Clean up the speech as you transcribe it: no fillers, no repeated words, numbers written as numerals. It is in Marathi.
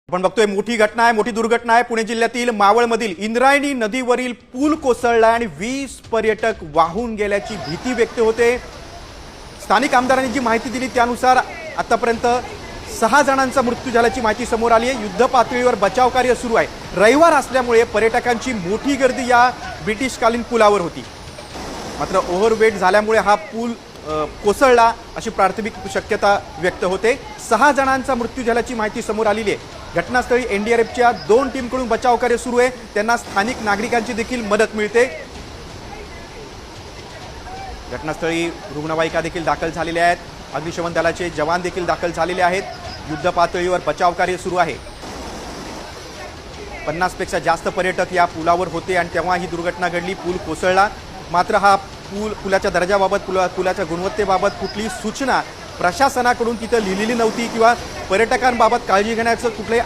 आपण बघतोय मोठी घटना आहे, मोठी दुर्घटना आहे। पुणे जिल्ह्यातील मावळमधील इंद्रायणी नदीवरील पूल कोसळला आणि 20 पर्यटक वाहून गेल्याची भीती व्यक्त होते। स्थानिक आमदारांनी जी माहिती दिली त्यानुसार आतापर्यंत 6 जणांचा मृत्यू झाल्याची माहिती समोर आली आहे। युद्ध पातळीवर बचाव कार्य सुरू आहे। रविवार असल्यामुळे पर्यटकांची मोठी गर्दी या ब्रिटिशकालीन पुलावर होती, मात्र ओव्हरवेट झाल्यामुळे हा पूल कोसळला अशी प्राथमिक शक्यता व्यक्त होते। 6 जणांचा मृत्यू झाल्याची माहिती समोर आलेली आहे। घटनास्थळी एनडीआरएफच्या 2 टीमकडून बचाव कार्य सुरू आहे। त्यांना स्थानिक नागरिकांची देखील मदत मिळते। घटनास्थळी रुग्णवाहिका देखील दाखल झालेल्या आहेत। अग्निशमन दलाचे जवान देखील दाखल झालेले आहेत। युद्ध पातळीवर बचाव कार्य सुरू आहे। 50 पेक्षा जास्त पर्यटक या पुलावर होते आणि तेव्हा ही दुर्घटना घडली। पूल कोसळला, मात्र हा पुलाच्या दर्जाबाबत पुलाच्या गुणवत्तेबाबत कुठलीही सूचना प्रशासनाकडून तिथे लिहिलेली नव्हती किंवा पर्यटकांबाबत काळजी घेण्याचं कुठले